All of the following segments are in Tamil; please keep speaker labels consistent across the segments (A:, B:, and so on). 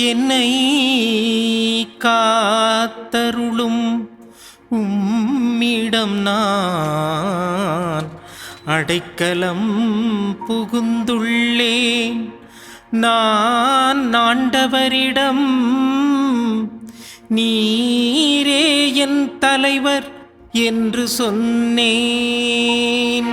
A: என்னை காத்தருளும் உம்மிடம் நான் அடைக்கலம் புகுந்துள்ளேன். நான் ஆண்டவரிடம் நீரே என் தலைவர் என்று சொன்னேன்.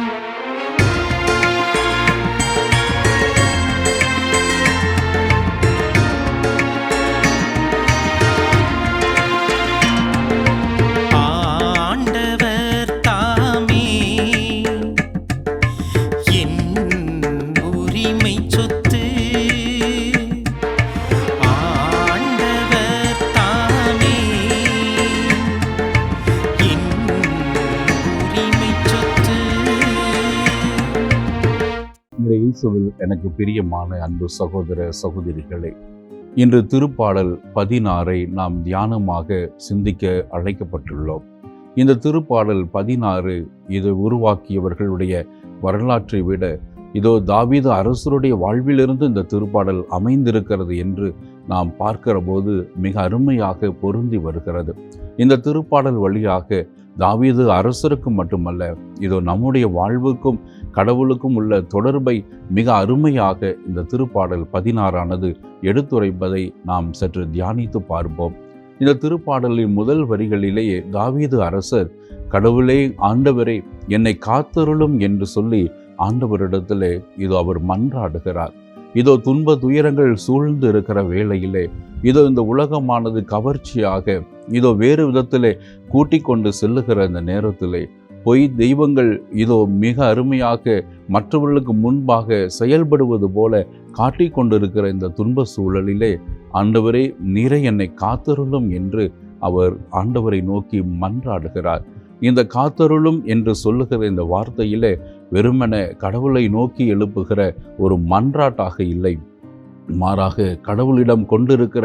A: ஆண்டவர் தாமே என் உரிமை சொத்து. ஆண்டவர் தாமே என் உரிமை சொத்து.
B: இயேசுவில் எனக்கு பிரியமான அன்பு சகோதர சகோதரிகளே, இன்று திருப்பாடல் 16 நாம் தியானமாக சிந்திக்க அழைக்கப்பட்டுள்ளோம். இந்த திருப்பாடல் 16 இது உருவாக்கியவர்களுடைய வரலாற்றை விட இதோ தாவீது அரசருடைய வாழ்விலிருந்து இந்த திருப்பாடல் அமைந்திருக்கிறது என்று நாம் பார்க்கிற போது மிக அருமையாக பொருந்தி வருகிறது. இந்த திருப்பாடல் வழியாக தாவீது அரசருக்கு மட்டுமல்ல, இதோ நம்முடைய வாழ்வுக்கும் கடவுளுக்கும் உள்ள தொடர்பை மிக அருமையாக இந்த திருப்பாடல் 16 எடுத்துரைப்பதை நாம் சற்று தியானித்து பார்ப்போம். இந்த திருப்பாடலின் முதல் வரிகளிலேயே தாவீது அரசர் கடவுளே, ஆண்டவரே என்னை காத்தருளும் என்று சொல்லி ஆண்டவரிடத்திலே இதோ அவர் மன்றாடுகிறார். இதோ துன்ப துயரங்கள் சூழ்ந்து இருக்கிற வேளையிலே இதோ இந்த உலகமானது கவர்ச்சியாக இதோ வேறு விதத்திலே கூட்டிக் கொண்டு செல்லுகிற இந்த நேரத்திலே பொய் தெய்வங்கள் இதோ மிக அருமையாக மற்றவர்களுக்கு முன்பாக செயல்படுவது போல காட்டிக் கொண்டிருக்கிற இந்த துன்ப சூழலிலே ஆண்டவரே நீரே என்னை காத்தருளும் என்று அவர் ஆண்டவரை நோக்கி மன்றாடுகிறார். இந்த காத்தருளும் என்று சொல்லுகிற இந்த வார்த்தையிலே வெறுமன கடவுளை நோக்கி எழுப்புகிற ஒரு மன்றாட்டாக இல்லை, மாறாக கடவுளிடம் கொண்டிருக்கிற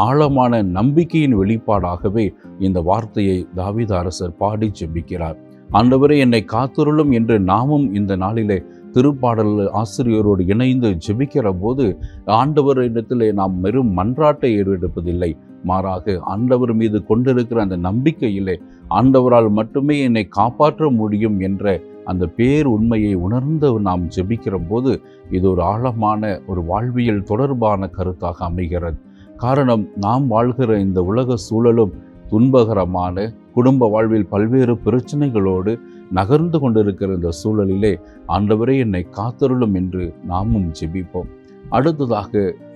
B: ஆழமான நம்பிக்கையின் வெளிப்பாடாகவே இந்த வார்த்தையை தாவீது அரசர் பாடி ஜெபிக்கிறார். ஆண்டவரே என்னை காத்தருளும் என்று நாமும் இந்த நாளிலே திருப்பாடல் ஆசிரியரோடு இணைந்து ஜெபிக்கிற போது ஆண்டவரிடத்திலே நாம் வெறும் மன்றாட்டை ஏறெடுப்பதில்லை, மாறாக ஆண்டவர் மீது கொண்டிருக்கிற அந்த நம்பிக்கையிலே ஆண்டவரால் மட்டுமே என்னை காப்பாற்ற முடியும் என்ற அந்த பேர் உண்மையை உணர்ந்து நாம் ஜெபிக்கிற போது இது ஒரு ஆழமான ஒரு வாழ்வியல் தொடர்பான கருத்தாக அமைகிறது. காரணம், நாம் வாழ்கிற இந்த உலக சூழலும் துன்பகரமான குடும்ப வாழ்வில் பல்வேறு பிரச்சனைகளோடு நகர்ந்து கொண்டிருக்கிற இந்த சூழலிலே ஆண்டவரே என்னை காத்தருளும் என்று நாமும் ஜெபிப்போம். அடுத்ததாக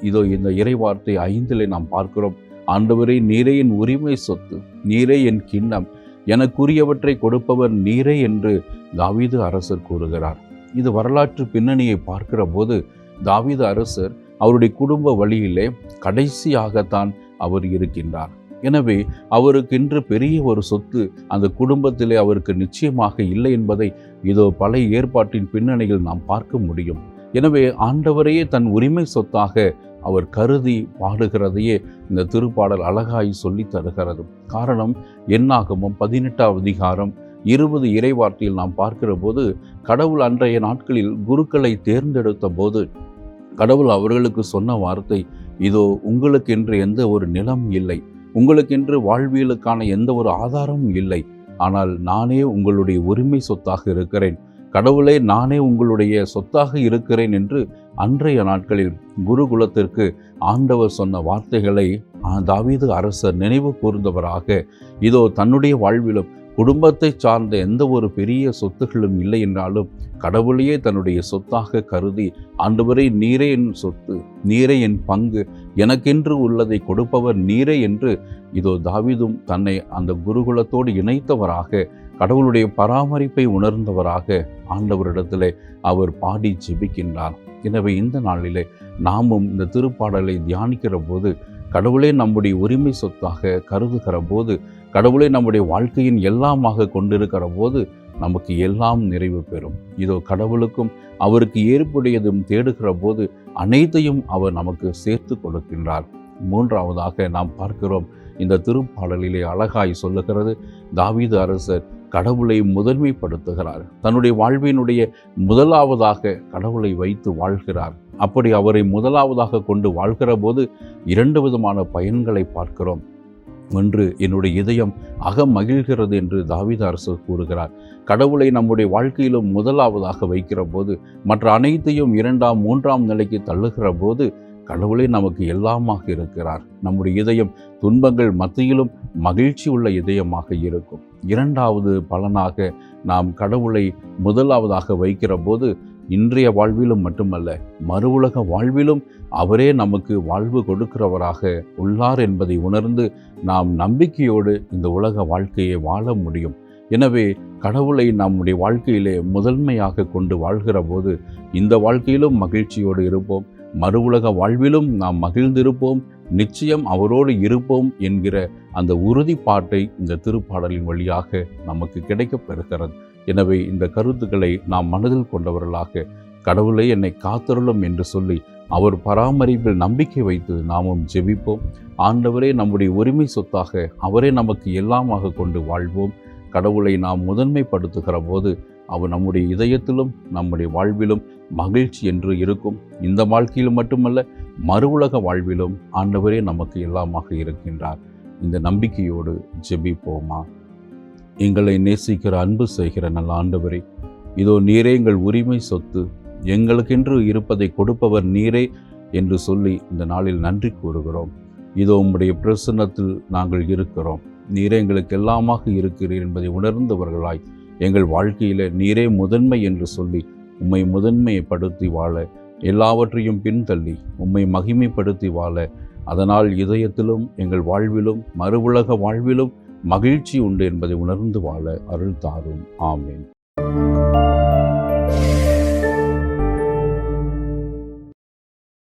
B: இதோ இந்த இறைவார்த்தை 5 நாம் பார்க்கிறோம். ஆண்டவரே நீரே என் உரிமை சொத்து, நீரே என் கிண்ணம், எனக்குரியவற்றை கொடுப்பவர் நீரே என்று தாவீது அரசர் கூறுகிறார். இது வரலாற்று பின்னணியை பார்க்கிற போது தாவீது அரசர் அவருடைய குடும்ப வழியிலே கடைசியாகத்தான் அவர் இருக்கின்றார். எனவே அவருக்கு இன்று பெரிய ஒரு சொத்து அந்த குடும்பத்திலே அவருக்கு நிச்சயமாக இல்லை என்பதை இதோ பழைய ஏற்பாட்டின் பின்னணியில் நாம் பார்க்க முடியும். எனவே ஆண்டவரையே தன் உரிமை சொத்தாக அவர் கருதி பாடுகிறதையே இந்த திருப்பாடல் அழகாய் சொல்லி தருகிறது. காரணம், என்னாகமம் 18 அதிகாரம் 20 இறைவார்த்தையில் நாம் பார்க்கிற போது கடவுள் அன்றைய நாட்களில் குருக்களை தேர்ந்தெடுத்த போது கடவுள் அவர்களுக்கு சொன்ன வார்த்தை, இதோ உங்களுக்கென்று எந்த ஒரு நிலம் இல்லை, உங்களுக்கென்று வாழ்வியலுக்கான எந்த ஒரு ஆதாரமும் இல்லை, ஆனால் நானே உங்களுடைய உரிமை சொத்தாக இருக்கிறேன், கடவுளே நானே உங்களுடைய சொத்தாக இருக்கிறேன் என்று அன்றைய நாட்களில் குருகுலத்திற்கு ஆண்டவர் சொன்ன வார்த்தைகளை தாவீது அரசர் நினைவு கூர்ந்தவராக இதோ தன்னுடைய வாழ்விலும் குடும்பத்தை சார்ந்த எந்த ஒரு பெரிய சொத்துகளும் இல்லை என்றாலும் கடவுளையே தன்னுடைய சொத்தாக கருதி ஆண்டவரே நீரே என் சொத்து, நீரே என் பங்கு, எனக்கென்று உள்ளதை கொடுப்பவர் நீரே என்று இதோ தாவீதும் தன்னை அந்த குருகுலத்தோடு இணைத்தவராக கடவுளுடைய பராமரிப்பை உணர்ந்தவராக ஆண்டவரிடத்திலே அவர் பாடி ஜெபிக்கின்றார். எனவே இந்த நாளிலே நாமும் இந்த திருப்பாடலை தியானிக்கிற போது கடவுளே நம்முடைய உரிமை சொத்தாக கருதுகிற போது, கடவுளை நம்முடைய வாழ்க்கையின் எல்லாமாக கொண்டிருக்கிற போது நமக்கு எல்லாம் நிறைவு பெறும். இதோ கடவுளுக்கும் அவருக்கு ஏற்புடையதும் தேடுகிற போது அனைத்தையும் அவர் நமக்கு சேர்த்து கொடுக்கின்றார். மூன்றாவதாக நாம் பார்க்கிறோம், இந்த திருப்பாடலிலே அழகாய் சொல்லுகிறது, தாவீது அரசர் கடவுளை முதன்மைப்படுத்துகிறார். தன்னுடைய வாழ்வினுடைய முதலாவதாக கடவுளை வைத்து வாழ்கிறார். அப்படி அவரை முதலாவதாக கொண்டு வாழ்கிற போது 2 விதமான பயன்களை பார்க்கிறோம். ஒன்று, என்னுடைய இதயம் மகிழ்கிறது என்று தாவீது அரசர் கூறுகிறார். கடவுளை நம்முடைய வாழ்க்கையிலும் முதலாவதாக வைக்கிற போது, மற்ற அனைத்தையும் 2ஆம் 3ஆம் நிலைக்கு தள்ளுகிற போது, கடவுளே நமக்கு எல்லாமாக இருக்கிறார். நம்முடைய இதயம் துன்பங்கள் மத்தியிலும் மகிழ்ச்சி உள்ள இதயமாக இருக்கும். 2வது பலனாக நாம் கடவுளை முதலாவதாக வைக்கிற போது, இன்றைய வாழ்விலும் மட்டுமல்ல, மறு உலக வாழ்விலும் அவரே நமக்கு வாழ்வு கொடுக்கிறவராக உள்ளார் என்பதை உணர்ந்து நாம் நம்பிக்கையோடு இந்த உலக வாழ்க்கையை வாழ முடியும். எனவே கடவுளை நம்முடைய வாழ்க்கையிலே முதன்மையாக கொண்டு வாழ்கிற போது இந்த வாழ்க்கையிலும் மகிழ்ச்சியோடு இருப்போம், மறு உலக வாழ்விலும் நாம் மகிழ்ந்திருப்போம், நிச்சயம் அவரோடு இருப்போம் என்கிற அந்த உறுதிப்பாட்டை இந்த திருப்பாடலின் வழியாக நமக்கு கிடைக்கப் பெறுகிறது. எனவே இந்த கருத்துக்களை நாம் மனதில் கொண்டவர்களாக கடவுளை என்னை காத்தருளும் என்று சொல்லி அவர் பராமரிப்பில் நம்பிக்கை வைத்து நாமும் ஜெபிப்போம். ஆண்டவரே நம்முடைய உரிமை சொத்தாக, அவரே நமக்கு எல்லாமாக கொண்டு வாழ்வோம். கடவுளை நாம் முதன்மைப்படுத்துகிற போது அவர் நம்முடைய இதயத்திலும் நம்முடைய வாழ்விலும் மகிழ்ச்சி என்று இருக்கும். இந்த வாழ்க்கையில் மட்டுமல்ல, மறு உலக வாழ்விலும் ஆண்டவரே நமக்கு எல்லாமாக இருக்கின்றார். இந்த நம்பிக்கையோடு ஜெபிப்போமா? எங்களை நேசிக்கிற அன்பு செய்கிற நல்ல ஆண்டவரே, இதோ நீரே எங்கள் உரிமை சொத்து, எங்களுக்கென்று இருப்பதை கொடுப்பவர் நீரே என்று சொல்லி இந்த நாளில் நன்றி கூறுகிறோம். இதோ உம்முடைய பிரசன்னத்தில் நாங்கள் இருக்கிறோம். நீரே எங்களுக்கு எல்லாமாக இருக்கிறீர் என்பதை உணர்ந்தவர்களாய் எங்கள் வாழ்க்கையில் நீரே முதன்மை என்று சொல்லி உம்மை முதன்மைப்படுத்தி வாழ, எல்லாவற்றையும் பின்தள்ளி உம்மை மகிமைப்படுத்தி வாழ, அதனால் இதயத்திலும் எங்கள் வாழ்விலும் மறு உலக வாழ்விலும் மகிழ்ச்சி உண்டு என்பதை உணர்ந்து வாழ அருள் தாரும். ஆமேன்.